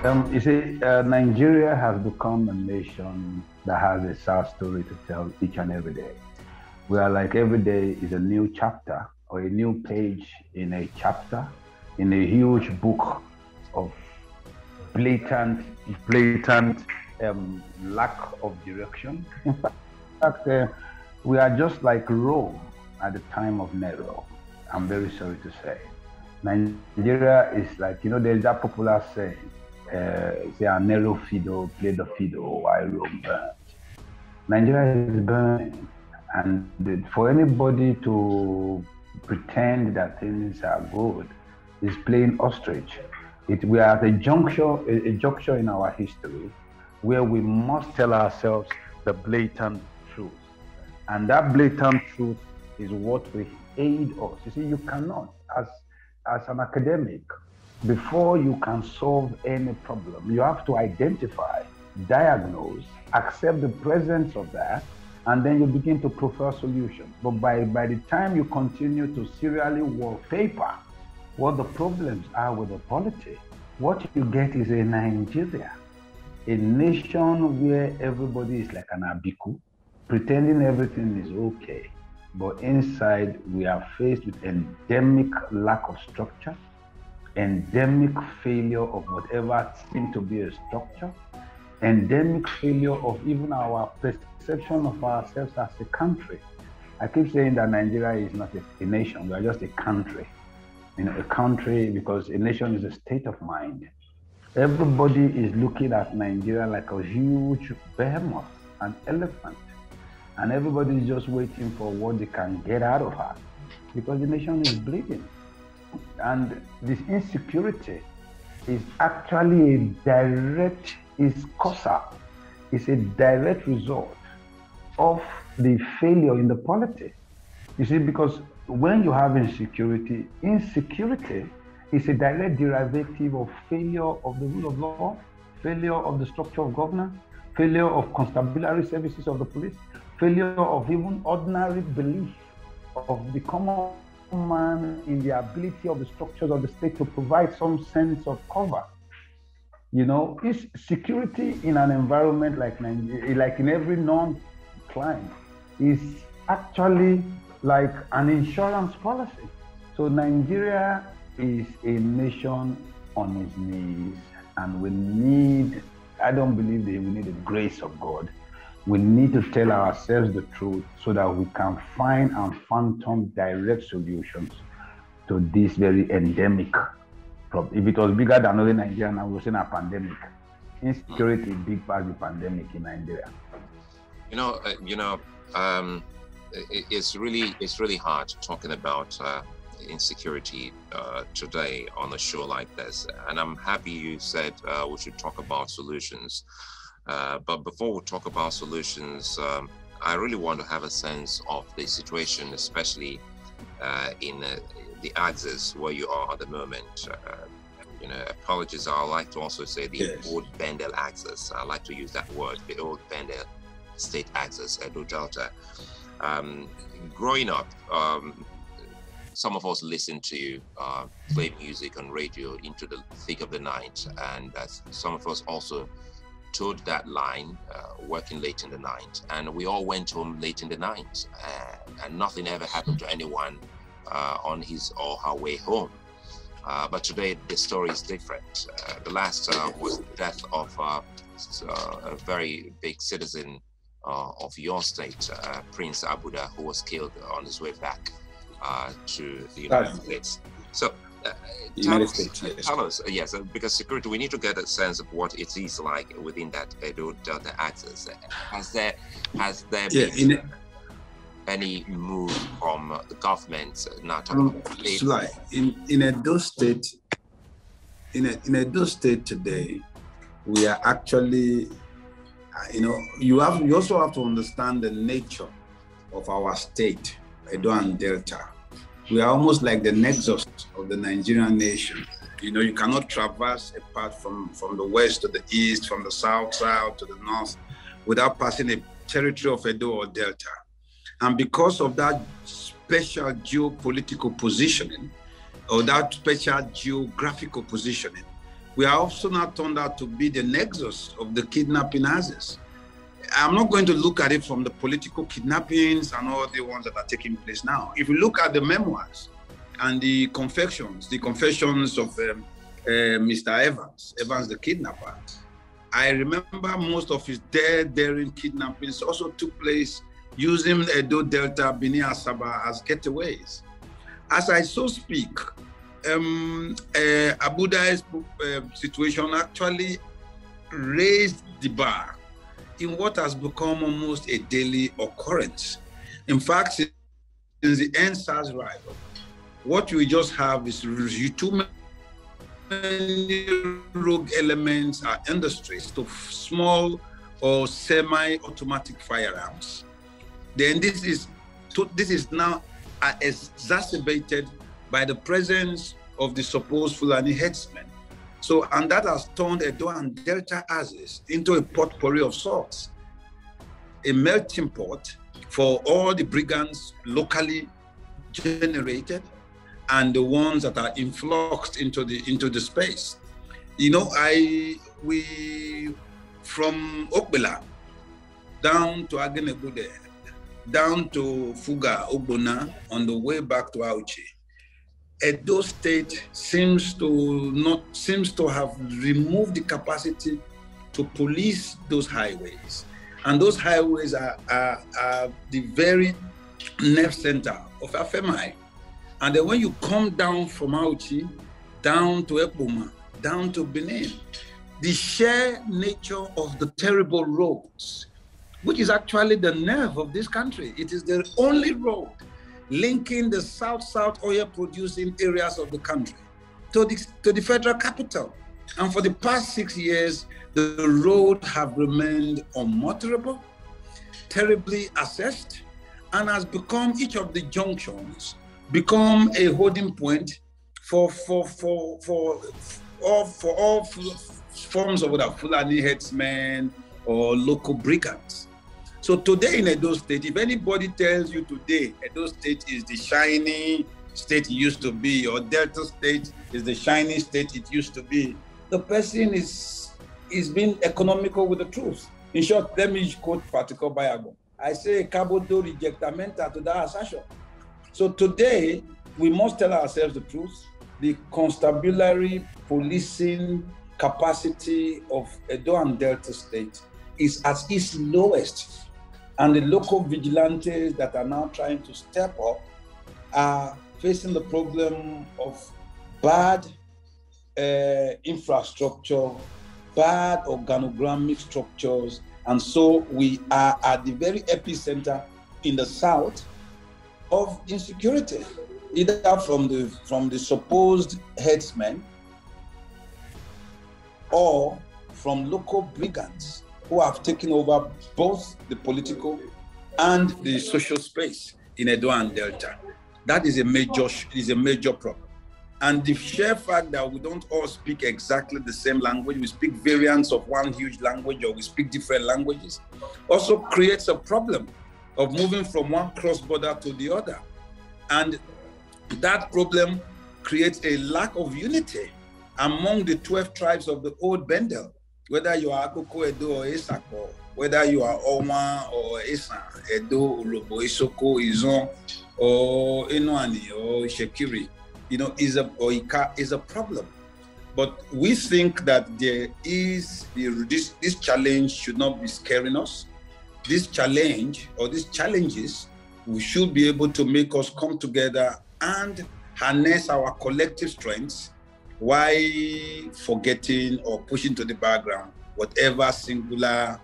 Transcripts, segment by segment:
You see, Nigeria has become a nation that has a sad story to tell each and every day. We are like every day is a new chapter or a new page in a chapter in a huge book of blatant lack of direction. In fact, we are just like Rome at the time of Nero. I'm very sorry to say. Nigeria is like, there's that popular saying, say, Nero Fido played the Fido while Rome burned. Nigeria is burning. And for anybody to pretend that things are good is playing ostrich. We are at a juncture in our history where we must tell ourselves the blatant truth. And that blatant truth is what will aid us. You see, you cannot, as an academic, before you can solve any problem, you have to identify, diagnose, accept the presence of that, and then you begin to prefer solutions. But by the time you continue to serially wallpaper what the problems are with the polity, what you get is a Nigeria, a nation where everybody is like an abiku, pretending everything is okay. But inside, we are faced with endemic lack of structure, endemic failure of whatever seemed to be a structure, endemic failure of even our perception of ourselves as a country. I keep saying that Nigeria is not a nation, we are just a country. A country, because a nation is a state of mind. Everybody is looking at Nigeria like a huge behemoth, an elephant. And everybody is just waiting for what they can get out of her, because the nation is bleeding. And this insecurity is actually a direct, it's a direct result of the failure in the polity. You see, because when you have insecurity is a direct derivative of failure of the rule of law, failure of the structure of governance, failure of constabulary services of the police, failure of even ordinary belief of the common man in the ability of the structures of the state to provide some sense of cover. Is security in an environment like Nigeria, like in every non-client, is actually like an insurance policy. So Nigeria is a nation on its knees, and we need, I don't believe that we need the grace of God. We need to tell ourselves the truth so that we can find and phantom direct solutions to this very endemic problem. If it was bigger than only Nigeria, now we're seeing a pandemic. Insecurity is big part of the pandemic in Nigeria. It's really hard talking about insecurity today on a show like this, and I'm happy you said we should talk about solutions. But before we talk about solutions, I really want to have a sense of the situation, especially in the axis where you are at the moment. Apologies, I like to also say the old Bendel axis. I like to use that word, the old Bendel State axis, Edo-Delta. Growing up, some of us listened to play music on radio into the thick of the night, and some of us also towed that line, working late in the night, and we all went home late in the night, and nothing ever happened to anyone on his or her way home. But today the story is different. The last was the death of a very big citizen of your state, Prince Abuda, who was killed on his way back to the United States. So tell us, yes, because security, we need to get a sense of what it is like within that Edo-Delta axis. Has there been any move from the government now talking about in Edo State, in Edo State today, we are actually, you also have to understand the nature of our state, Edo and Delta. We are almost like the nexus of the Nigerian nation. You cannot traverse a path from the west to the east, from the south to the north, without passing a territory of Edo or Delta. And because of that special geopolitical positioning, or that special geographical positioning, we are also now turned out to be the nexus of the kidnapping houses. I'm not going to look at it from the political kidnappings and all the ones that are taking place now. If you look at the memoirs and the confessions of Mr. Evans the kidnapper, I remember most of his daring kidnappings also took place using Edo-Delta, Benin, Asaba as getaways. As I so speak, Abuda's situation actually raised the bar in what has become almost a daily occurrence. In fact, since the NSAS rival, what we just have is too many rogue elements are in the streets to small or semi-automatic firearms. Then this is now exacerbated by the presence of the supposed Fulani headsmen. So, and that has turned Edo and Delta houses into a potpourri of sorts, a melting pot for all the brigands locally generated and the ones that are influxed into the space. You know, we from Okbela down to Agenegude, down to Fuga, Ogbona, on the way back to Auchi, Edo State seems to have removed the capacity to police those highways. And those highways are the very nerve center of Afemai. And then when you come down from Auchi, down to Ekboma, down to Benin, the sheer nature of the terrible roads, which is actually the nerve of this country. It is the only road linking the south-south oil-producing areas of the country to the federal capital. And for the past 6 years, the road have remained unmotorable, terribly assessed, and has become, each of the junctions, become a holding point for all forms of Fulani headsmen or local brigands. So today in Edo State, if anybody tells you today Edo State is the shiny state it used to be, or Delta State is the shiny state it used to be, the person is being economical with the truth. In short, let me quote Particle Bible. I say, Cabo do rejectamenta to that assertion. So today, we must tell ourselves the truth. The constabulary policing capacity of Edo and Delta State is at its lowest. And the local vigilantes that are now trying to step up are facing the problem of bad infrastructure, bad organogrammic structures. And so we are at the very epicenter in the south of insecurity, either from the supposed headsmen or from local brigands who have taken over both the political and the social space in Edo and Delta. That is a major problem. And the sheer fact that we don't all speak exactly the same language, we speak variants of one huge language, or we speak different languages, also creates a problem of moving from one cross-border to the other. And that problem creates a lack of unity among the 12 tribes of the old Bendel, whether you are Akoko, Edo, or Esako, whether you are Oma or Esa, Edo, Urobo, Isoko, Izon, or Enoani, or Shekiri, is a problem. But we think that there is this challenge should not be scaring us. This challenge or these challenges, we should be able to make us come together and harness our collective strengths while forgetting or pushing to the background whatever singular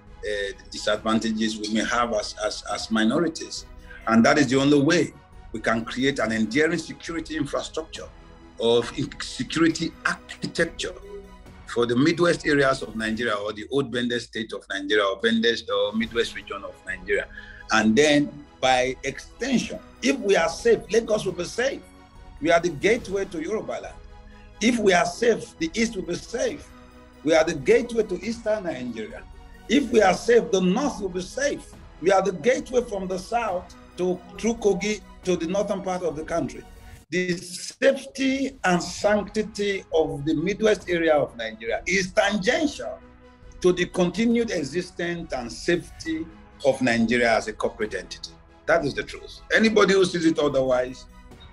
disadvantages we may have as minorities. And that is the only way we can create an enduring security infrastructure of security architecture for the Midwest areas of Nigeria, or the old Bendel State of Nigeria, or Midwest region of Nigeria. And then by extension, if we are safe, Lagos will be safe. We are the gateway to Yoruba land. If we are safe, the East will be safe. We are the gateway to Eastern Nigeria. If we are safe, the North will be safe. We are the gateway from the South through Kogi to the northern part of the country. the safety and sanctity of the Midwest area of Nigeria is tangential to the continued existence and safety of Nigeria as a corporate entity. That is the truth. Anybody who sees it otherwise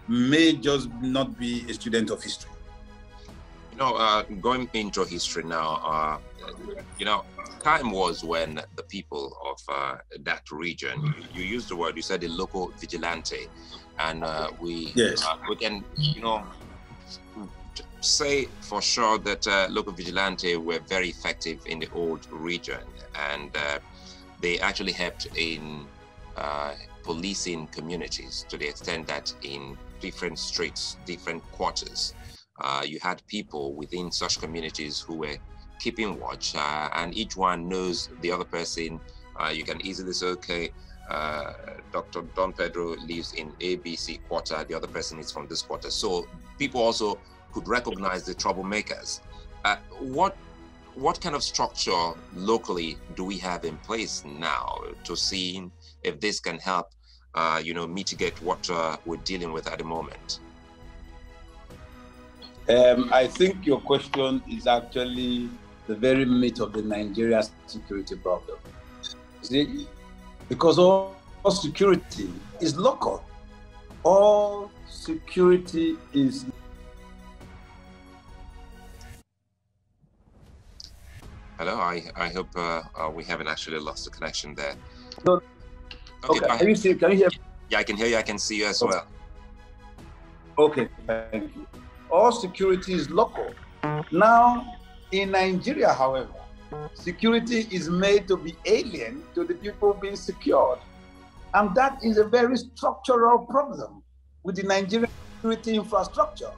may just not be a student of history. You know, going into history now, you know, time was when the people of that region, you used the word, you said a local vigilante, and we can, you know, say for sure that local vigilante were very effective in the old region, and they actually helped in policing communities to the extent that in different streets, different quarters, you had people within such communities who were keeping watch, and each one knows the other person. You can easily say, okay, Dr. Don Pedro lives in ABC quarter, the other person is from this quarter. So people also could recognize the troublemakers. What kind of structure locally do we have in place now to see if this can help, you know, mitigate what we're dealing with at the moment? I think your question is actually the very meat of the Nigeria security problem. See, because all security is local. All security is. Hello, I hope we haven't actually lost the connection there. No. Okay, Can you hear me? Yeah, I can hear you. I can see you as well. Okay, thank you. All security is local. Now, in Nigeria, however, security is made to be alien to the people being secured. And that is a very structural problem with the Nigerian security infrastructure.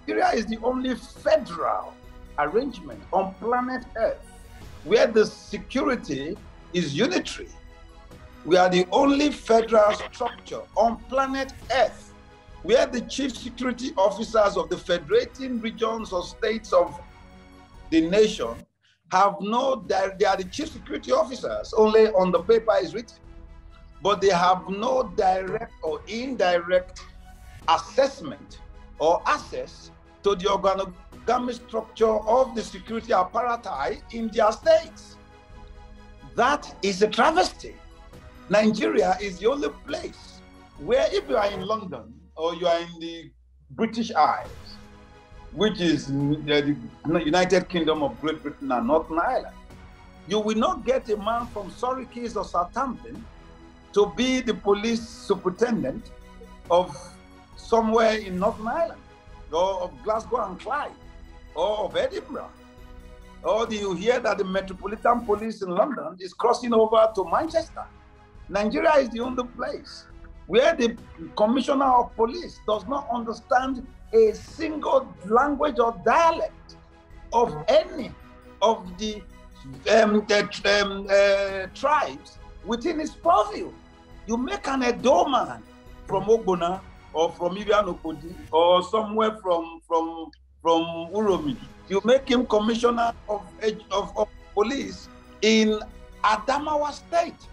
Nigeria is the only federal arrangement on planet Earth where the security is unitary. We are the only federal structure on planet Earth where the chief security officers of the federating regions or states of the nation have they are the chief security officers, only on the paper is written, but they have no direct or indirect assessment or access to the organogamy structure of the security apparatus in their states. That is a travesty. Nigeria is the only place where, if you are in London or you are in the British Isles, which is the United Kingdom of Great Britain and Northern Ireland, you will not get a man from Surrey Keys or Southampton to be the police superintendent of somewhere in Northern Ireland, or of Glasgow and Clyde, or of Edinburgh. Or do you hear that the Metropolitan Police in London is crossing over to Manchester? Nigeria is the only place where the Commissioner of Police does not understand a single language or dialect of any of the tribes within his purview. You make an Edo man from Ogbona or from Irianokodi or somewhere from Uromi. You make him commissioner of police in Adamawa State.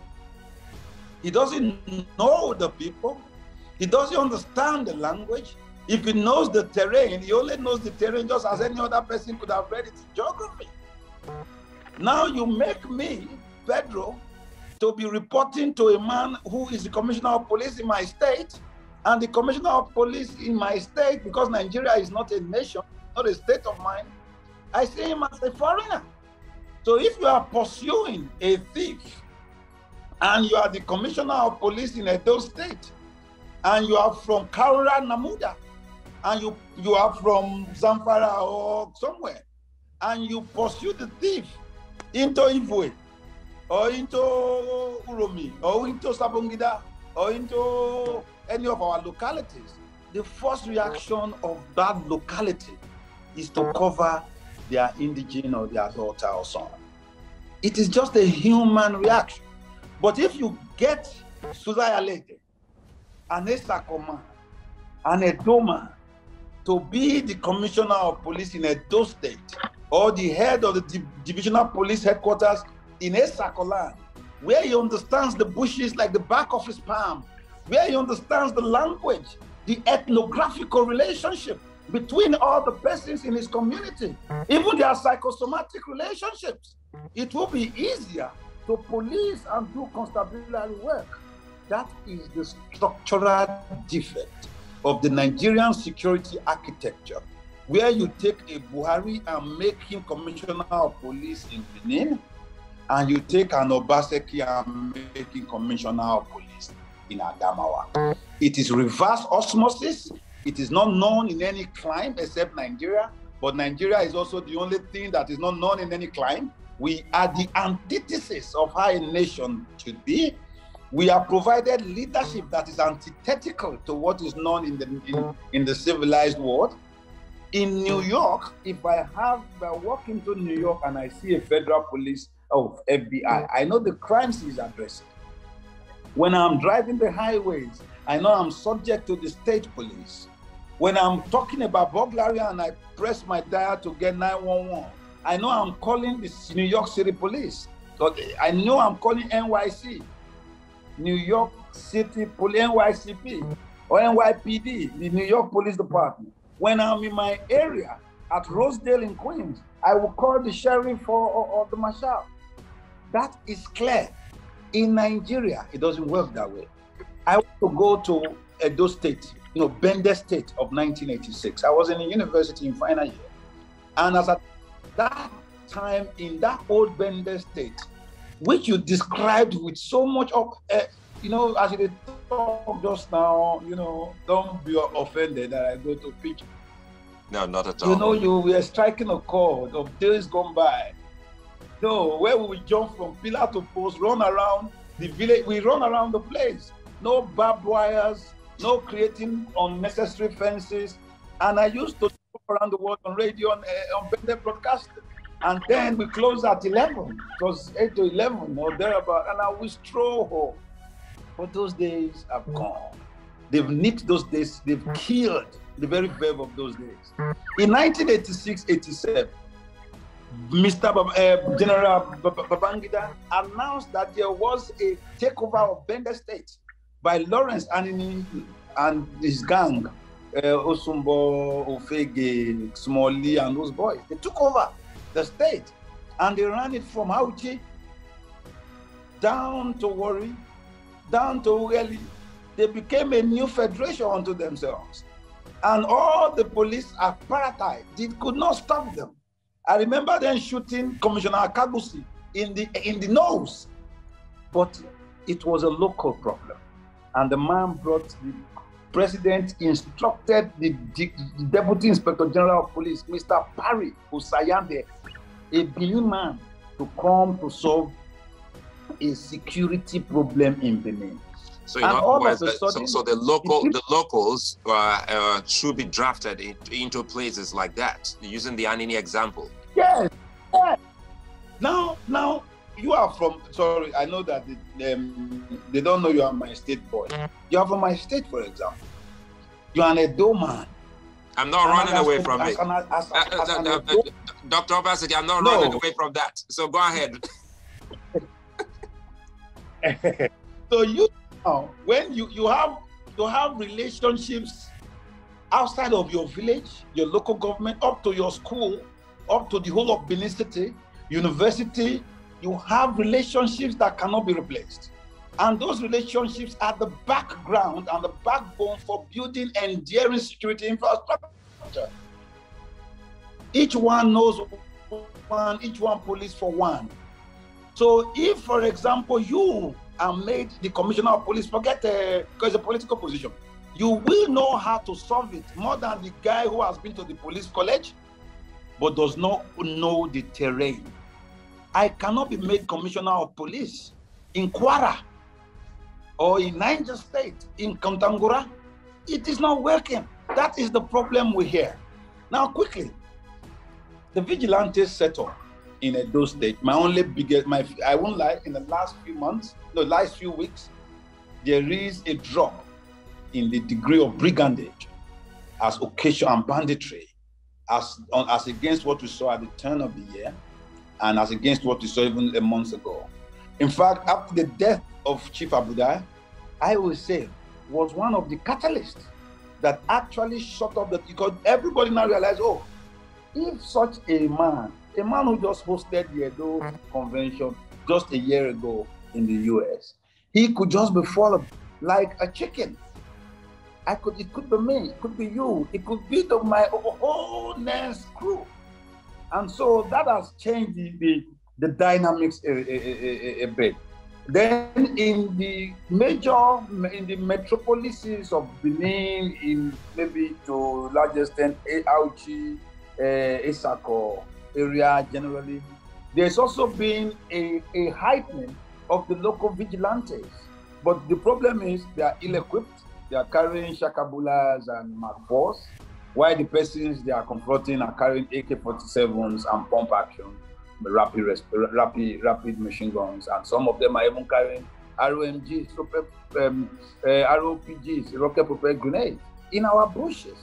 He doesn't know the people. He doesn't understand the language. If he knows the terrain, he only knows the terrain just as any other person could have read it in geography. Now you make me, Pedro, to be reporting to a man who is the commissioner of police in my state, and the commissioner of police in my state, because Nigeria is not a nation, not a state of mind, I see him as a foreigner. So if you are pursuing a thief, and you are the commissioner of police in Edo State, and you are from Kaura Namuda, and you are from Zamfara or somewhere, and you pursue the thief into Ivwe, or into Uromi, or into Sabongida, or into any of our localities, the first reaction of that locality is to cover their indigene or their daughter or son. It is just a human reaction. But if you get Suzayalete, an Esakoma, an Edoma, to be the commissioner of police in Edo State, or the head of the divisional police headquarters in Esakoland, where he understands the bushes like the back of his palm, where he understands the language, the ethnographical relationship between all the persons in his community, even their psychosomatic relationships. It will be easier to police and do constabulary work. That is the structural defect of the Nigerian security architecture, where you take a Buhari and make him commissioner of police in Benin, and you take an Obaseki and make him commissioner of police in Adamawa. It is reverse osmosis. It is not known in any clime except Nigeria, but Nigeria is also the only thing that is not known in any clime. We are the antithesis of how a nation should be. We are provided leadership that is antithetical to what is known in the civilized world. In New York, if I walk into New York and I see a federal police of FBI, I know the crimes he's addressing. When I'm driving the highways, I know I'm subject to the state police. When I'm talking about burglary and I press my dial to get 911, I know I'm calling the New York City Police. So I know I'm calling NYC, New York City Police, NYCP, or NYPD, the New York Police Department. When I'm in my area at Rosedale in Queens, I will call the sheriff or the marshal. That is clear. In Nigeria, it doesn't work that way. I want to go to Edo State, Bendel State of 1986. I was in a university in final year. And as at that time, in that old Bendel State, which you described with so much of, as you talk just now, don't be offended that I go to pitch. No, not at all. You were striking a chord of days gone by. Where we would jump from pillar to post, run around the village, we run around the place. No barbed wires, no creating unnecessary fences. And I used to go around the world on radio, on Bendel broadcasting. And then we close at 11. It was 8 to 11 or thereabout. And I will stroll home. But those days have gone. They've nicked those days. They've killed the very verb of those days. In 1986-87, Mr. General Babangida announced that there was a takeover of Bendel State by Lawrence Anini and his gang, Osumbo, Ofege, Smalley, and those boys. They took over the state and they ran it from Auchi down to Warri, down to Ughelli. They became a new federation unto themselves. And all the police apparatus could not stop them. I remember them shooting Commissioner Akagusi in the nose. But it was a local problem. And the man brought, the president instructed the Deputy Inspector General of Police, Mr. Parry Usayande, a Benin man, to come to solve a security problem in Benin. So, so the locals should be drafted into places like that, using the Anini example. Yes. Now you are from. Sorry, I know that they don't know you are my state boy. You are from my state, for example. You are an Edo man. I'm not running away from it. Dr. Obaseki, I'm not running away from that. So go ahead. So when you have relationships outside of your village, your local government, up to your school, up to the whole of Benin City, university, you have relationships that cannot be replaced. And those relationships are the background and the backbone for building enduring security infrastructure. Each one knows one, each one police for one. So if, for example, you are made the commissioner of police, forget because it's a political position, you will know how to solve it more than the guy who has been to the police college but does not know the terrain. I cannot be made commissioner of police in Kwara or in Niger State, in Kontangura. It is not working. That is the problem we hear. Now, quickly, the vigilantes set up in Edo State. I won't lie, in the last few weeks, there is a drop in the degree of brigandage as occasion and banditry as against what we saw at the turn of the year and as against what we saw even a month ago. In fact, after the death of Chief Abudai, I would say was one of the catalysts that actually shut up because everybody now realized, oh, if such a man who just hosted the Edo Convention just a year ago in the US, he could just be followed like a chicken. It could be me, it could be you, it could be my whole next crew. And so that has changed the dynamics a bit. Then in the metropolises of Benin, in maybe to large extent, Auchi, Isako area generally, there's also been a heightening of the local vigilantes. But the problem is they are ill-equipped. They are carrying shakabulas and Mark-4s, while the persons they are confronting are carrying AK-47s and pump action, rapid machine guns, and some of them are even carrying ROMGs, ROPGs, rocket-propelled grenades, in our bushes.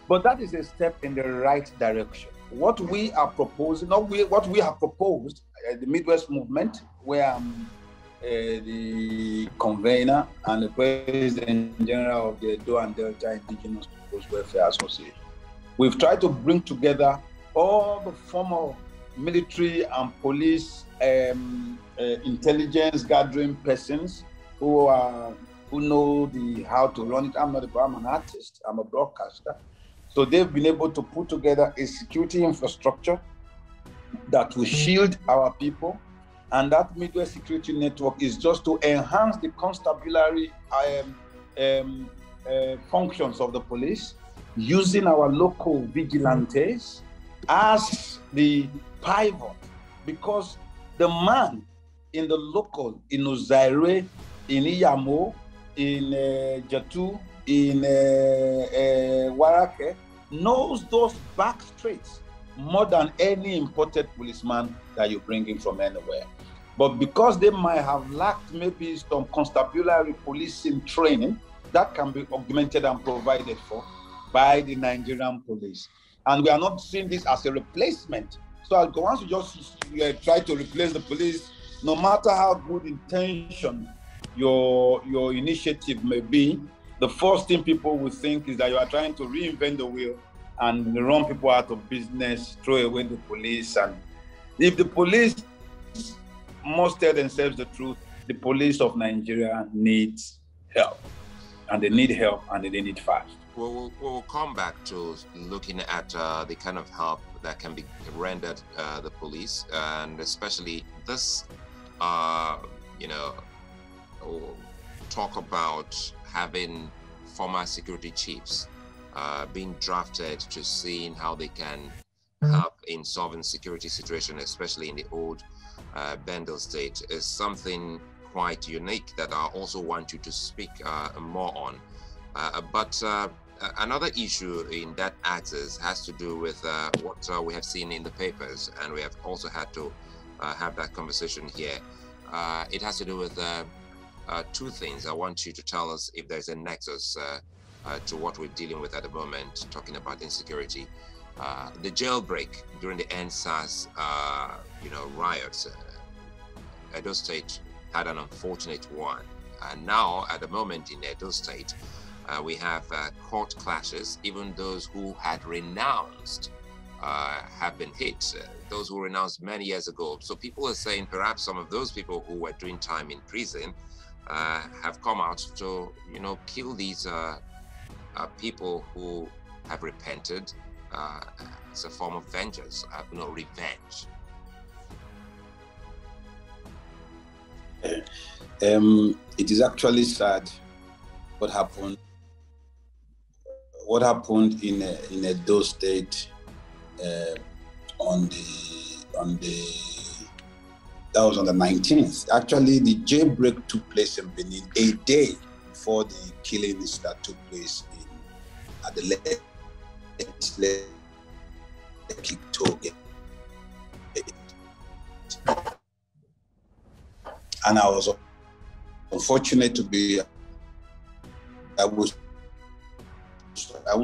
But that is a step in the right direction. What we are proposing, what we have proposed, the Midwest movement, where I'm the convener and the president general of the Edo and Delta Indigenous Welfare Association. We've tried to bring together all the former military and police intelligence gathering persons who know how to run it. I'm an artist, I'm a broadcaster. So they've been able to put together a security infrastructure that will shield our people. And that Midwest Security Network is just to enhance the constabulary functions of the police, using our local vigilantes as the pivot. Because the man in the local, in Ozaire, in Iyamo, in Jatu, in Warake, knows those back streets more than any imported policeman that you bring in from anywhere. But because they might have lacked maybe some constabulary policing training, that can be augmented and provided for by the Nigerian police. And we are not seeing this as a replacement. So once you just try to replace the police, no matter how good intention your initiative may be, the first thing people will think is that you are trying to reinvent the wheel and run people out of business, throw away the police. And if the police must tell themselves the truth, the police of Nigeria needs help. And they need help, and they need it fast. We'll come back to looking at the kind of help that can be rendered the police, and especially this, talk about having former security chiefs being drafted to seeing how they can help in solving security situation, especially in the old Bendel State, is something quite unique that I also want you to speak more on. But another issue in that axis has to do with what we have seen in the papers, and we have also had to have that conversation here. It has to do with two things. I want you to tell us if there's a nexus to what we're dealing with at the moment, talking about insecurity. The jailbreak during the NSAS, riots. Edo State had an unfortunate one. And now, at the moment in Edo State, we have court clashes. Even those who had renounced have been hit. Those who renounced many years ago. So people are saying perhaps some of those people who were doing time in prison have come out to, kill these people who have repented as a form of vengeance, revenge. It is actually sad what happened in Edo State on the 19th. Actually, the jailbreak took place in Benin a day before the killings that took place at the and I was unfortunate to be, I won't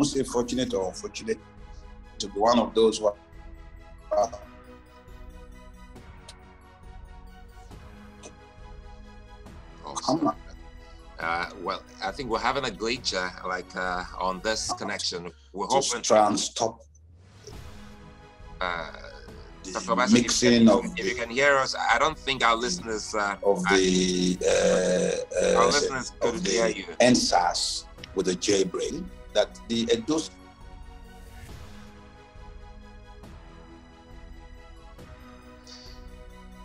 say fortunate or unfortunate, to be one of those who well, I think we're having a glitch on this connection. We're hoping to stop Dr. mixing if you can hear us, I don't think our listeners our listeners could hear you. NSAS with the J brain that the Edo.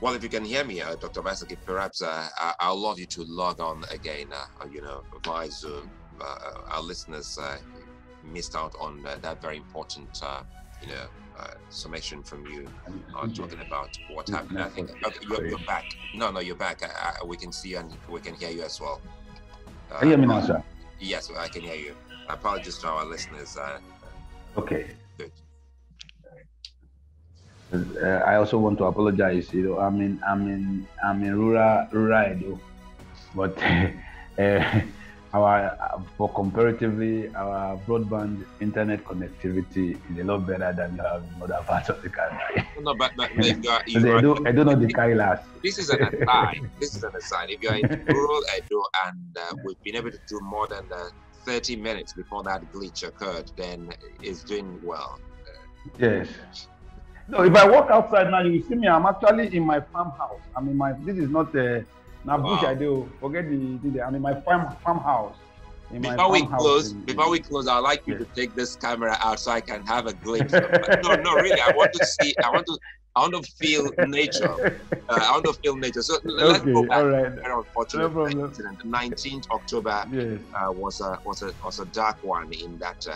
Well, if you can hear me, Dr. Vasaki, perhaps I'd love you to log on again, via Zoom. Our listeners missed out on that very important, summation from you talking about what happened. I think you're back. No, you're back. We can see you and we can hear you as well. Can you hear me now, sir? Yes, I can hear you. Apologies to our listeners. Okay. Good. I also want to apologize. I'm in rural Edo, but for comparatively, our broadband internet connectivity is a lot better than you have in other parts of the country. No, but I don't know the Kailas. This is an aside. If you're in rural Edo and we've been able to do more than 30 minutes before that glitch occurred, then it's doing well. Yes. No, if I walk outside now, you will see me. I'm actually in my farmhouse. This is not bush I do. Forget I'm in my farmhouse. Before we close, I'd like you to take this camera out so I can have a glimpse. No, really. I want to feel nature. I want to feel nature. So let's go back. All right. Very unfortunate incident. The 19th October was a dark one in that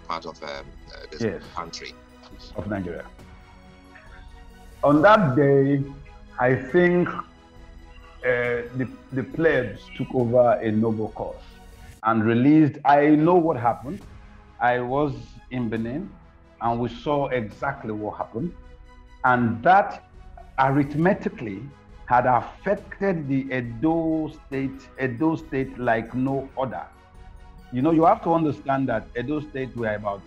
part of this country of Nigeria. On that day, I think the plebs took over a noble cause and released. I know what happened. I was in Benin and we saw exactly what happened. And that arithmetically had affected the Edo State like no other. You have to understand that Edo State were about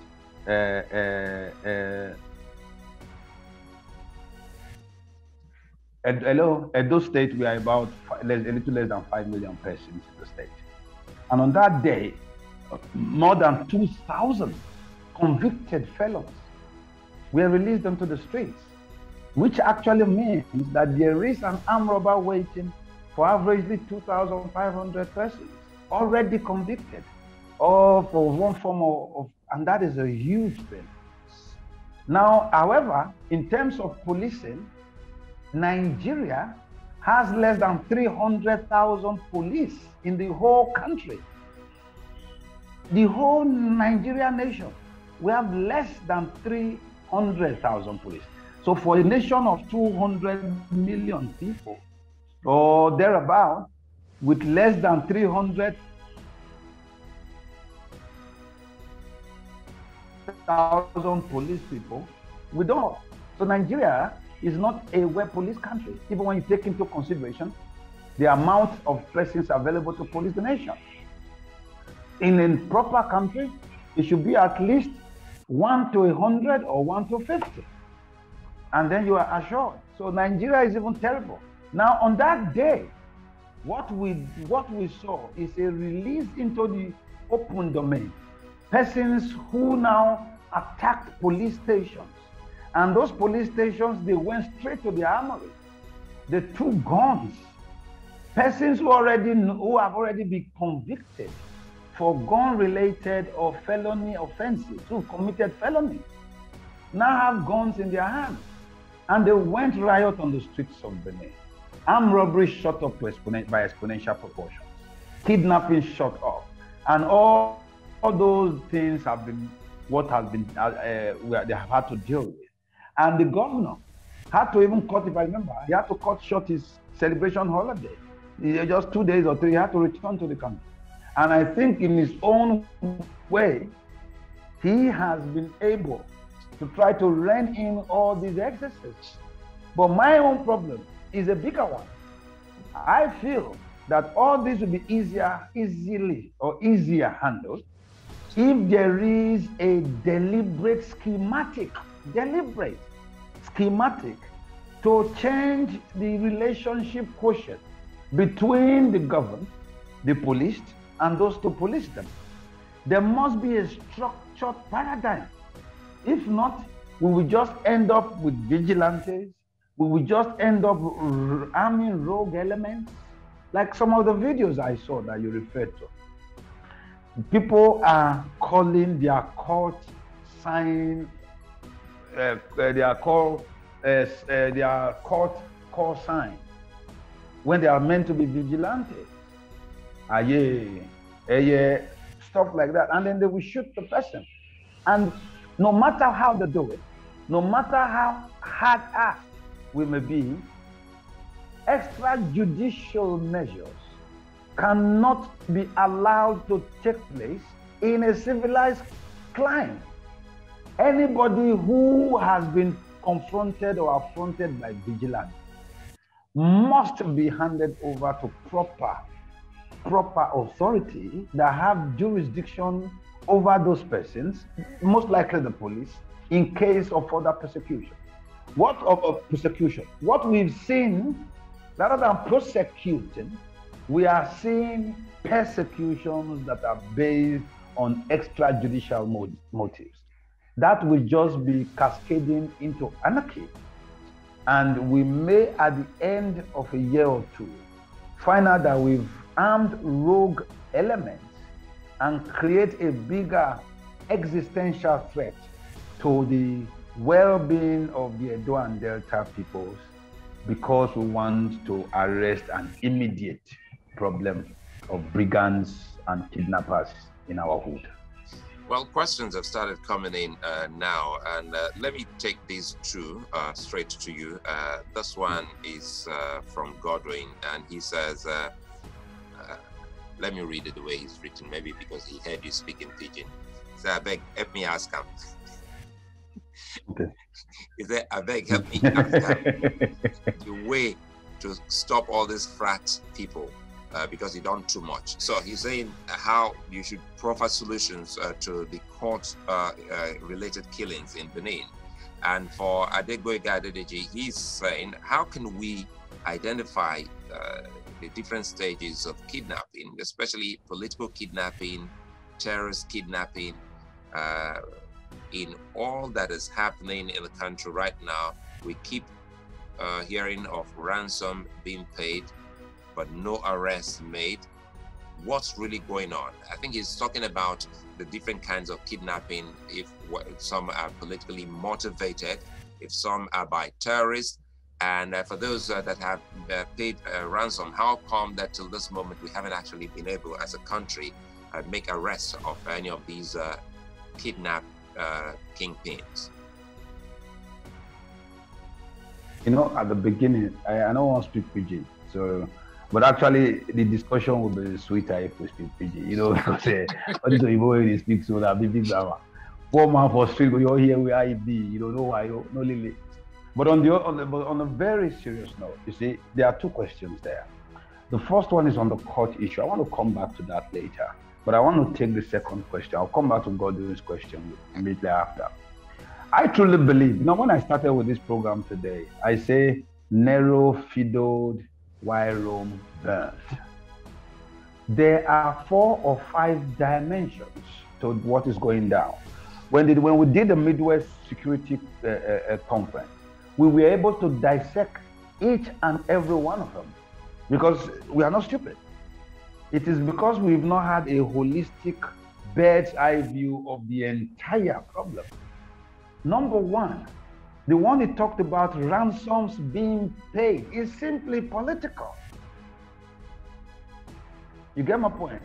Edo State, we are about a little less than 5 million persons in the state. And on that day, more than 2,000 convicted felons were released onto the streets, which actually means that there is an armed robber waiting for averagely 2,500 persons already convicted, or for one form of, and that is a huge thing. Now, however, in terms of policing, Nigeria has less than 300,000 police in the whole country. The whole Nigeria nation, we have less than 300,000 police. So for a nation of 200 million people, or thereabout, with less than 300,000 police people, we don't. So Nigeria is not a well-police country, even when you take into consideration the amount of persons available to police the nation. In a proper country, it should be at least 1 to 100 or 1 to 50. And then you are assured. So Nigeria is even terrible. Now, on that day, what we saw is a release into the open domain. Persons who now attacked police stations. And those police stations, they went straight to the armory. They took guns. Persons who have already been convicted for gun-related or felony offenses, who committed felonies, now have guns in their hands. And they went riot on the streets of Benin. Armed robbery shot up by exponential proportions. Kidnapping shot up. And all those things have been what has been they have had to deal with. And the governor had to even cut, if I remember, he had to cut short his celebration holiday. Just 2 days or 3, he had to return to the country. And I think in his own way, he has been able to try to rein in all these excesses. But my own problem is a bigger one. I feel that all this will be easier handled if there is a deliberate schematic to change the relationship quotient between the governed, the policed, and those to police them. There must be a structured paradigm. If not, we will just end up with vigilantes. We will just end up arming rogue elements, like some of the videos I saw that you referred to. People are calling their court sign, their court call sign when they are meant to be vigilantes. Stuff like that, and then they will shoot the person. And no matter how they do it, no matter how hard-assed we may be, extrajudicial measures cannot be allowed to take place in a civilized climate. Anybody who has been confronted or affronted by vigilance must be handed over to proper authority that have jurisdiction over those persons, most likely the police, in case of further persecution. What we've seen, rather than prosecuting, we are seeing persecutions that are based on extrajudicial motives. That will just be cascading into anarchy. And we may, at the end of a year or two, find out that we've armed rogue elements and create a bigger existential threat to the well-being of the Edo and Delta peoples because we want to arrest an immediate problem of brigands and kidnappers in our hood. Well, questions have started coming in now, and let me take these two straight to you. This one is from Godwin, and he says, let me read it the way he's written, maybe because he heard you speak in pidgin. He said, I beg, help me ask him. Okay. He said, I beg, help me ask him the way to stop all these frat people because he done too much. So he's saying how you should proffer solutions to the court-related killings in Benin. And for Adegboyega Adedeji, he's saying, how can we identify the different stages of kidnapping, especially political kidnapping, terrorist kidnapping, in all that is happening in the country right now? We keep hearing of ransom being paid, but no arrests made. What's really going on? I think he's talking about the different kinds of kidnapping, if some are politically motivated, if some are by terrorists, and for those that have paid ransom, how come that till this moment we haven't actually been able as a country make arrests of any of these kidnap kingpins? You know, at the beginning, I don't want to speak pidgin, but actually the discussion will be sweeter if we speak pidgin, you know, because all this Igbo way they speak so that big grammar. Poor man for street, you're here where I be, you don't know why, no lily. But on a very serious note, you see, there are two questions there. The first one is on the court issue. I want to come back to that later, but I want to take the second question. I'll come back to Godwin's question immediately after. I truly believe, you know, when I started with this program today, I say, Nero fiddled while Rome burned. There are 4 or 5 dimensions to what is going down. When we did the Midwest Security Conference, we were able to dissect each and every one of them because we are not stupid. It is because we've not had a holistic bird's eye view of the entire problem. Number one, the one he talked about, ransoms being paid, is simply political. You get my point?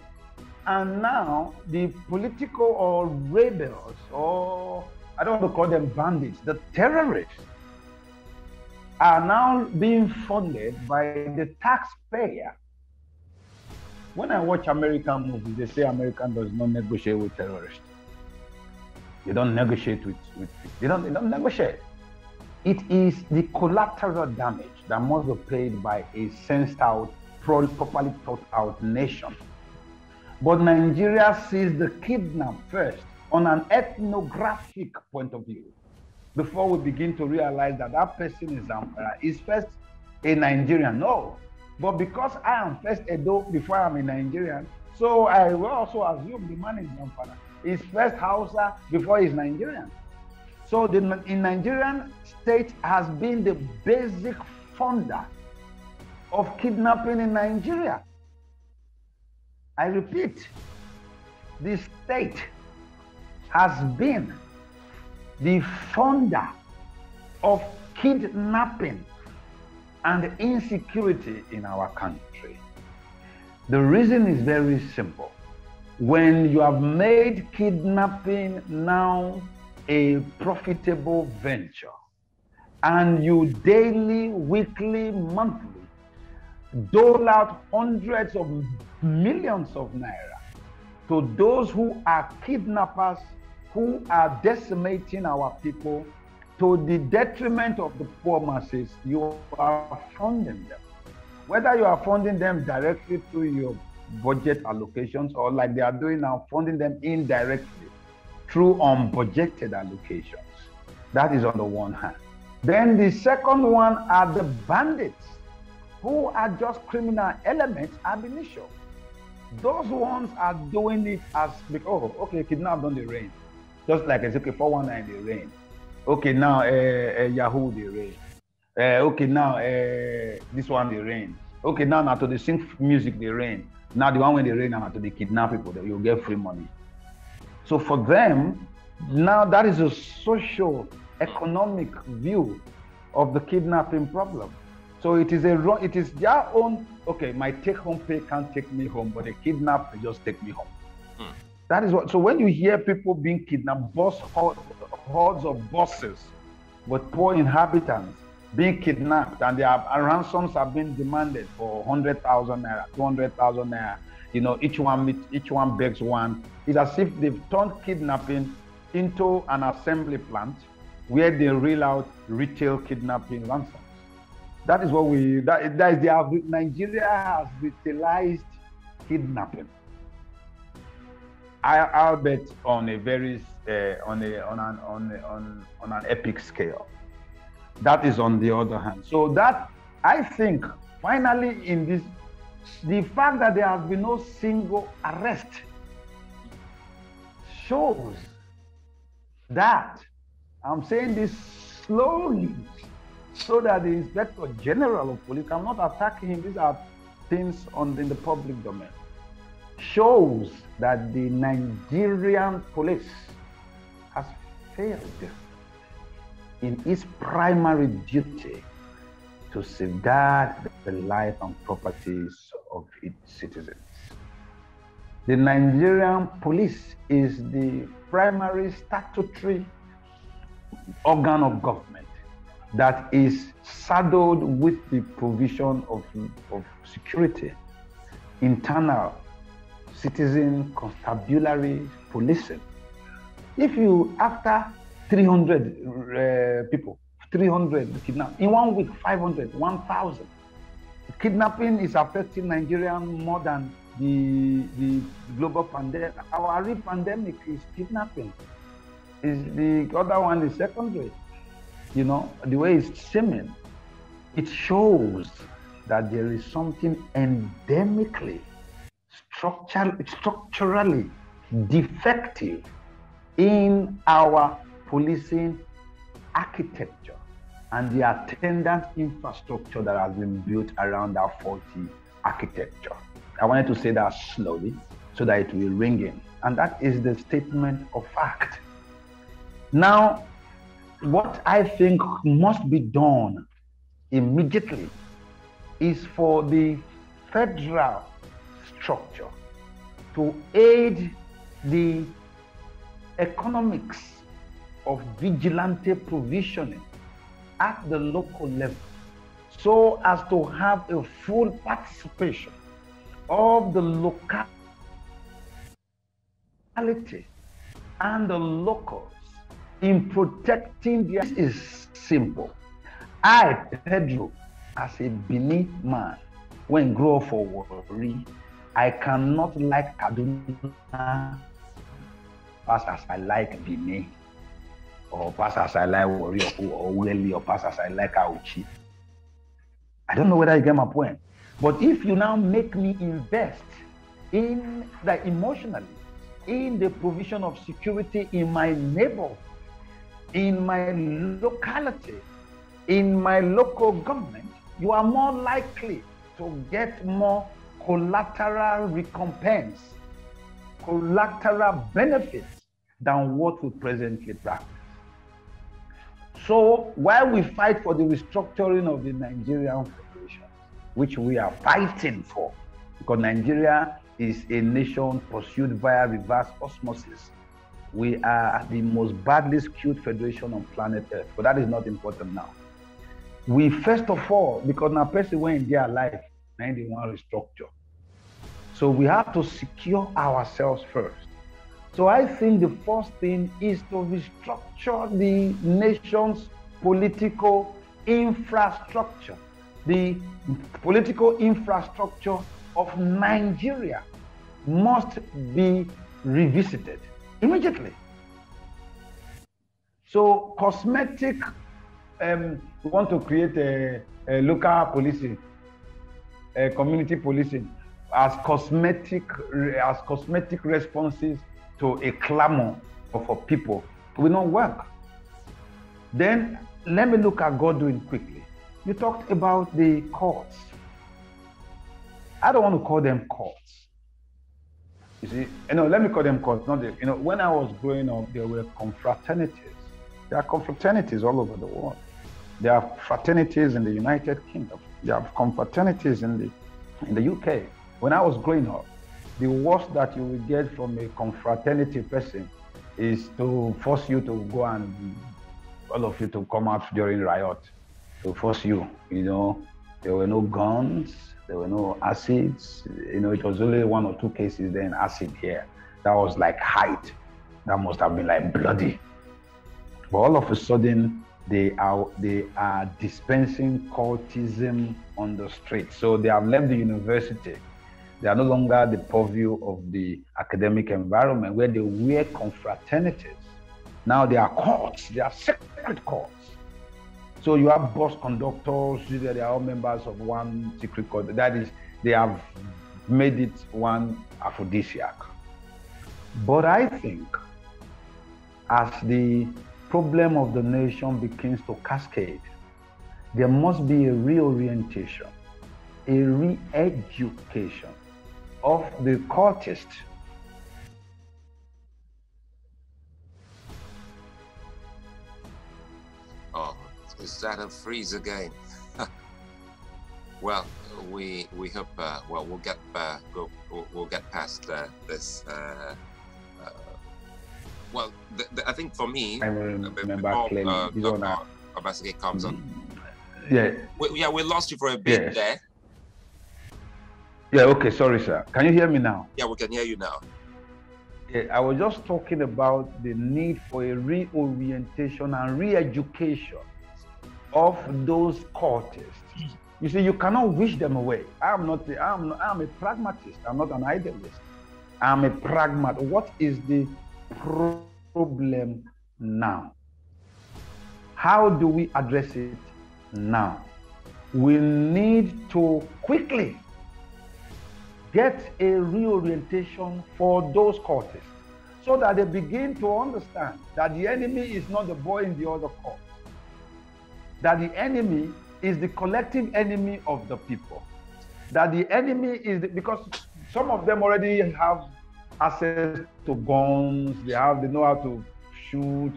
And now the political or rebels, or I don't want to call them bandits, the terrorists, are now being funded by the taxpayer. When I watch American movies, they say America does not negotiate with terrorists. They don't negotiate with they don't negotiate. It is the collateral damage that must be paid by a sensed out, properly thought out nation. But Nigeria sees the kidnap first on an ethnographic point of view, before we begin to realize that that person is first a Nigerian. No, but because I am first Edo before I'm a Nigerian, So I will also assume the man is Zamfara. He's first Hausa before he's Nigerian. So in Nigerian state has been the basic funder of kidnapping in Nigeria. I repeat, the state has been the funder of kidnapping and insecurity in our country. The reason is very simple. When you have made kidnapping now a profitable venture, and you daily, weekly, monthly dole out hundreds of millions of naira to those who are kidnappers, who are decimating our people, to the detriment of the poor masses, you are funding them. Whether you are funding them directly through your budget allocations, or like they are doing now, funding them indirectly through unbudgeted allocations. That is on the one hand. Then the second one are the bandits, who are just criminal elements ab initio. Those ones are doing it as, oh, okay, kidnap on the rain. Just like it's okay, 419 the rain. Okay, now Yahoo the rain. Okay, now this one the rain. Okay, now to the sing music the rain. Now the one when they rain and to the kidnap people, that you'll get free money. So for them, now that is a social economic view of the kidnapping problem. So it is their own, okay, my take-home pay can't take me home, but a kidnap will just take me home. That is what, so when you hear people being kidnapped, hordes of bosses with poor inhabitants being kidnapped, and ransoms have been demanded for 100,000 naira, 200,000 naira, you know, each one begs one. It's as if they've turned kidnapping into an assembly plant where they reel out retail kidnapping ransoms. That is what Nigeria has retailized kidnapping. I'll bet on a very on an epic scale. That is on the other hand. So that, I think, finally in this, the fact that there has been no single arrest shows that, I'm saying this slowly, so that the Inspector General of Police, I'm not attacking him, these are things in the public domain, shows that the Nigerian police has failed in its primary duty to safeguard the life and properties of its citizens. The Nigerian police is the primary statutory organ of government that is saddled with the provision of security, internal, citizen, constabulary policing. If you, after 300 people, 300 kidnapped, in 1 week, 500, 1,000, kidnapping is affecting Nigeria more than the global pandemic. Our real pandemic is kidnapping. Is the other one is secondary. You know, the way it's seeming, it shows that there is something endemically, structurally defective in our policing architecture and the attendant infrastructure that has been built around that faulty architecture. I wanted to say that slowly so that it will ring in. And that is the statement of fact. Now, what I think must be done immediately is for the federal structure to aid the economics of vigilante provisioning at the local level, so as to have a full participation of the locality and the locals in protecting their. This is simple. I, Pedro, as a Benin man, when grow for worry, I cannot like Kaduna pass as I like Benin, or pass as I like Warri or Weli, or pass as I like Auchi. I don't know whether you get my point. But if you now make me invest emotionally, in the provision of security in my neighborhood, in my locality, in my local government, you are more likely to get more collateral recompense, collateral benefits than what we presently practice. So while we fight for the restructuring of the Nigerian Federation, which we are fighting for, because Nigeria is a nation pursued via reverse osmosis, we are the most badly skewed federation on planet Earth, but that is not important now. We first of all, because now person when in their life, now they want to restructure. So we have to secure ourselves first. So I think the first thing is to restructure the nation's political infrastructure. The political infrastructure of Nigeria must be revisited immediately. So cosmetic, we want to create a local policing, a community policing as cosmetic responses to a clamor for people will not work. Then let me look at Godwin quickly. You talked about the courts. I don't want to call them courts. You see, let me call them courts. Not the, when I was growing up, there were confraternities. There are confraternities all over the world. There are fraternities in the United Kingdom. There are confraternities in the UK. When I was growing up, the worst that you will get from a confraternity person is to force you to go and all of you to come out during riot, to force you. There were no guns, there were no acids. It was only 1 or 2 cases then acid here. That was like height. That must have been like bloody. But all of a sudden, they are dispensing cultism on the street. So they have left the university. They are no longer the purview of the academic environment where they were confraternities. Now they are courts, they are secret courts. So you have bus conductors, they are all members of one secret court. That is, they have made it one aphrodisiac. But I think as the problem of the nation begins to cascade, there must be a reorientation, a re-education of the cultist. Oh, is that a freeze again? Well, we hope. We'll get past this. Well, I think for me, I remember before Obaseki comes on. Yeah. We lost you for a bit there. Yeah, okay, sorry, sir. Can you hear me now? Yeah, we can hear you now. Yeah, I was just talking about the need for a reorientation and re-education of those cultists. You see, you cannot wish them away. I'm a pragmatist. I'm not an idealist. I'm a pragmat. What is the problem now? How do we address it now? We need to quickly get a reorientation for those cultists so that they begin to understand that the enemy is not the boy in the other court, that the enemy is the collective enemy of the people, that the enemy is because some of them already have access to guns, they know how to shoot.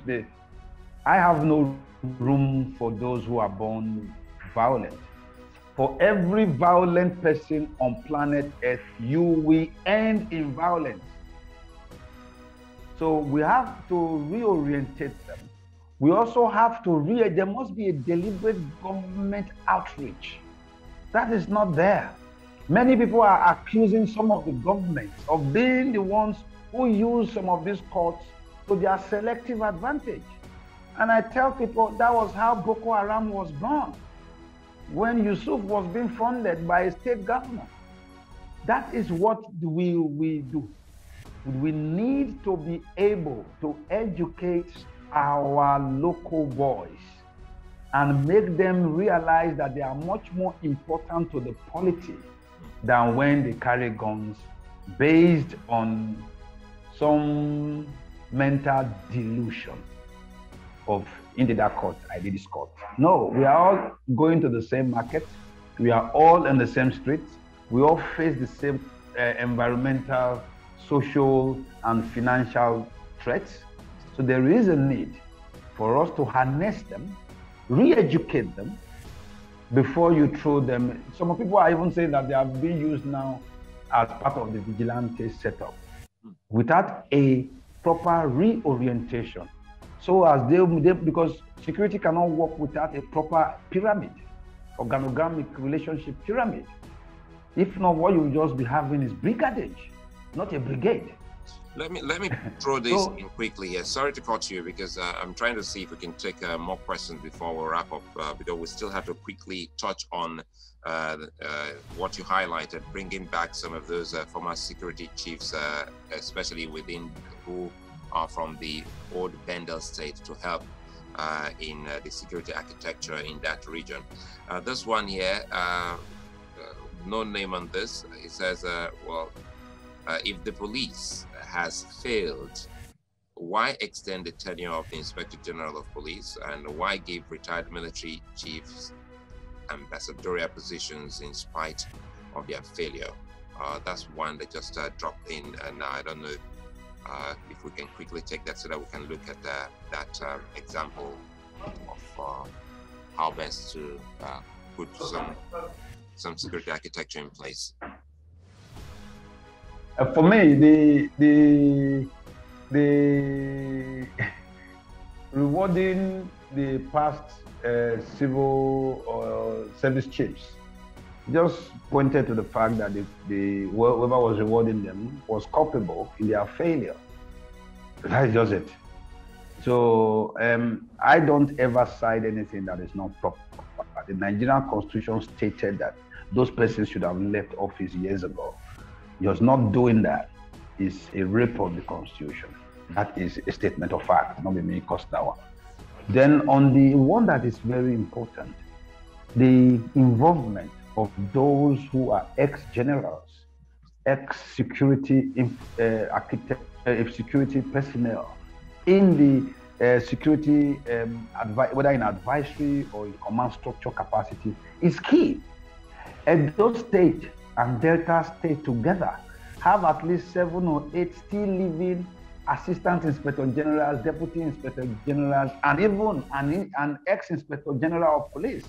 I have no room for those who are born violent. For every violent person on planet Earth, you will end in violence. So we have to reorientate them. We also have to there must be a deliberate government outreach. That is not there. Many people are accusing some of the governments of being the ones who use some of these courts to their selective advantage. And I tell people that was how Boko Haram was born, when Yusuf was being funded by a state government. That is what we do. We need to be able to educate our local boys and make them realize that they are much more important to the polity than when they carry guns based on some mental delusion of Indigenous court, I did this court. No, we are all going to the same market. We are all in the same streets. We all face the same environmental, social, and financial threats. So there is a need for us to harness them, re-educate them before you throw them. Some people are even saying that they are being used now as part of the vigilante setup without a proper reorientation. So as they because security cannot work without a proper pyramid, organogramic relationship pyramid. If not, what you'll just be having is brigadage, not a brigade. Let me throw this in quickly here. Sorry to cut you because I'm trying to see if we can take more questions before we wrap up, because we still have to quickly touch on what you highlighted, bringing back some of those former security chiefs, especially within who are from the old Bendel State, to help in the security architecture in that region. This one here, no name on this. It says, if the police has failed, why extend the tenure of the Inspector General of Police, and why give retired military chiefs ambassadorial positions in spite of their failure? That's one that just dropped in, and I don't know if we can quickly take that so that we can look at that example of how best to put some security architecture in place. For me, the rewarding the past civil service chiefs just pointed to the fact that whoever was rewarding them was culpable in their failure. That is just it. So I don't ever cite anything that is not proper. The Nigerian Constitution stated that those persons should have left office years ago. Just not doing that is a rape of the Constitution. That is a statement of fact, not me cost that one. Then on the one that is very important, the involvement of those who are ex-generals, ex-security security personnel in the security, whether in advisory or in command structure capacity, is key. Edo State and Delta State together have at least 7 or 8 still living Assistant Inspector Generals, Deputy Inspector Generals, and even an ex-Inspector General of Police.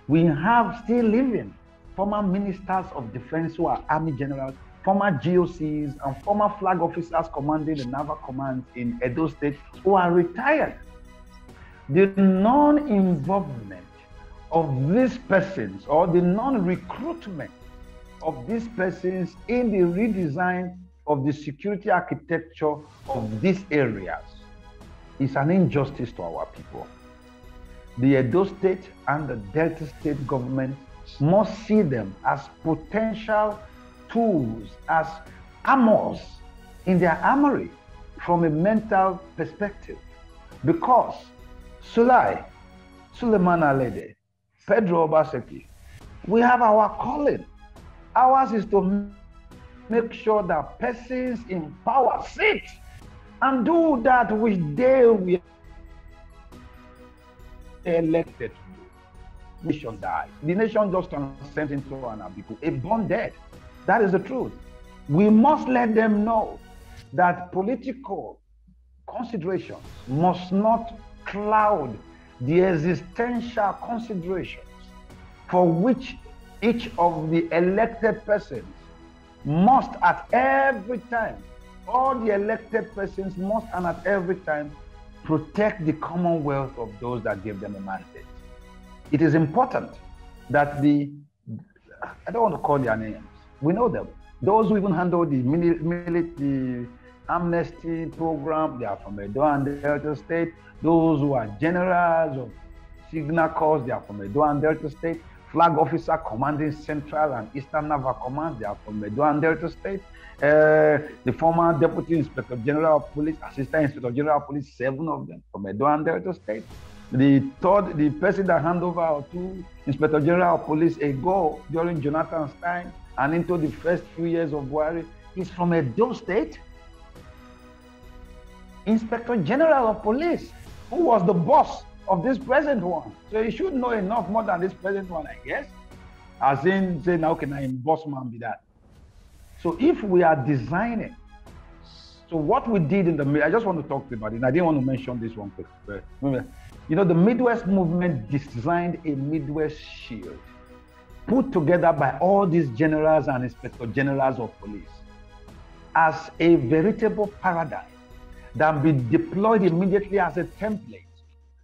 We have still living former Ministers of Defense who are Army Generals, former GOCs, and former flag officers commanding the naval commands in Edo State who are retired. The non-involvement of these persons, or the non-recruitment of these persons in the redesign of the security architecture of these areas, is an injustice to our people. The Edo State and the Delta State government must see them as potential tools, as armors in their armory from a mental perspective. Because Suleiman Alede, Pedro Obaseki, we have our calling. Ours is to make sure that persons in power sit and do that which they were elected to do. The nation dies. The nation just transcends into an abyss, a born dead. That is the truth. We must let them know that political considerations must not cloud the existential considerations for which each of the elected persons must at every time, all the elected persons must and at every time protect the commonwealth of those that gave them a mandate. It is important that I don't want to call their names, we know them. Those who even handle the amnesty program, they are from Edo and Delta State. Those who are generals of Signal Corps, they are from Edo and Delta State. Flag officer commanding Central and Eastern Naval Command, they are from Edo and Delta State. The former Deputy Inspector General of Police, Assistant Inspector General of Police, 7 of them from Edo and Delta State. The person that handed over to Inspector General of Police ago during Jonathan Stein and into the first few years of Buhari is from Edo State. Inspector General of Police, who was the boss of this present one. So he should know enough more than this present one, I guess. As in saying, how can I boss man be that? So if we are designing, so what we did in the, I just want to talk about it. I didn't want to mention this one quick. But you know, the Midwest movement designed a Midwest shield put together by all these generals and inspector generals of police as a veritable paradigm that be deployed immediately as a template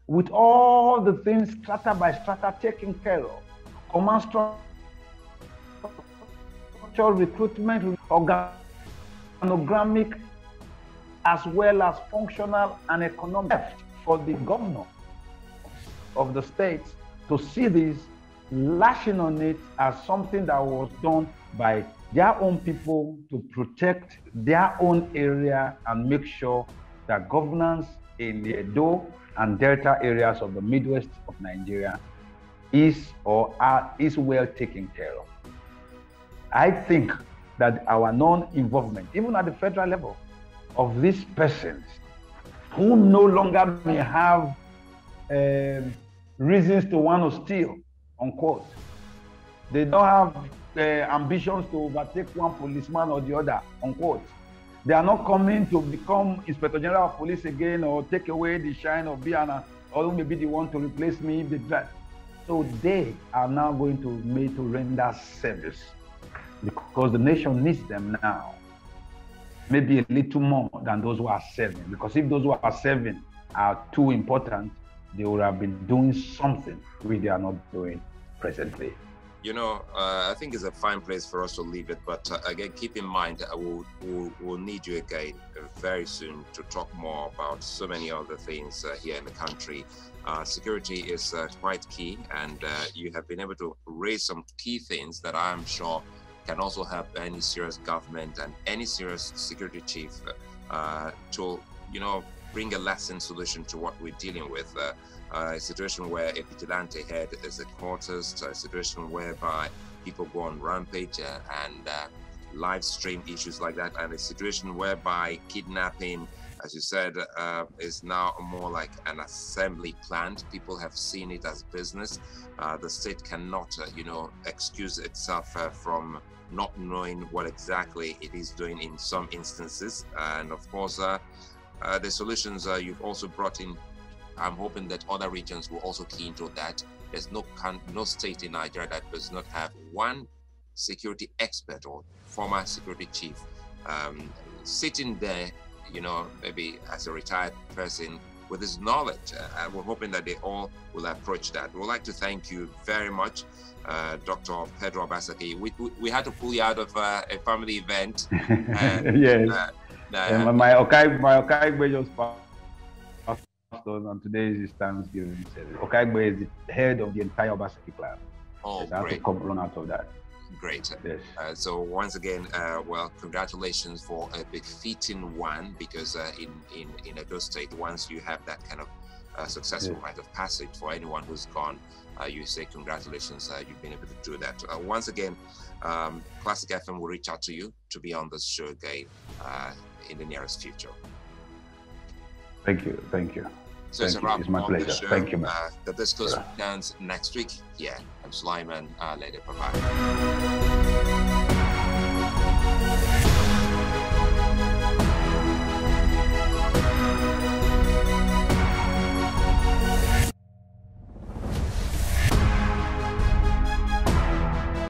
with all the things strata by strata taken care of. Command structure, recruitment, organogrammic, as well as functional and economic for the governor of the states to see this, lashing on it as something that was done by their own people to protect their own area and make sure that governance in the Edo and Delta areas of the Midwest of Nigeria is well taken care of. I think that our non-involvement, even at the federal level, of these persons who no longer may have reasons to want to steal, unquote. They don't have ambitions to overtake one policeman or the other, unquote. They are not coming to become Inspector General of Police again or take away the shine of Biana, or maybe they want to replace me if they try. So they are now going to make to render service because the nation needs them now. Maybe a little more than those who are serving, because if those who are serving are too important, they would have been doing something which they are not doing presently. You know, I think it's a fine place for us to leave it, but again, keep in mind, we'll need you again very soon to talk more about so many other things here in the country. Security is quite key, and you have been able to raise some key things that I'm sure can also help any serious government and any serious security chief to, you know, bring a lasting solution to what we're dealing with. A situation where a vigilante head is a quarters, a situation whereby people go on rampage and live stream issues like that, and a situation whereby kidnapping, as you said, is now more like an assembly plant. People have seen it as business. The state cannot, you know, excuse itself from not knowing what exactly it is doing in some instances. And of course, the solutions you've also brought in, I'm hoping that other regions will also key into that. There's no state in Nigeria that does not have one security expert or former security chief sitting there, you know, maybe as a retired person with his knowledge. And we're hoping that they all will approach that. We'd like to thank you very much, Dr. Pedro Obaseki. We had to pull you out of a family event. Yes. My Okaigbe just passed on, and today is his Thanksgiving service. Okaigbe is the head of the entire Obaseki clan. Oh, so I have to come run out of that. Great. Yes. So once again, well, congratulations for a befitting one, because in Edo State, once you have that kind of successful rite of passage for anyone who's gone, you say congratulations, you've been able to do that. Once again, Classic FM will reach out to you to be on this show again in the nearest future. Thank you. Thank you. So it's my pleasure. Thank you, man. The Discourse returns next week. Yeah, I'm Sulaiman. Later. Bye-bye.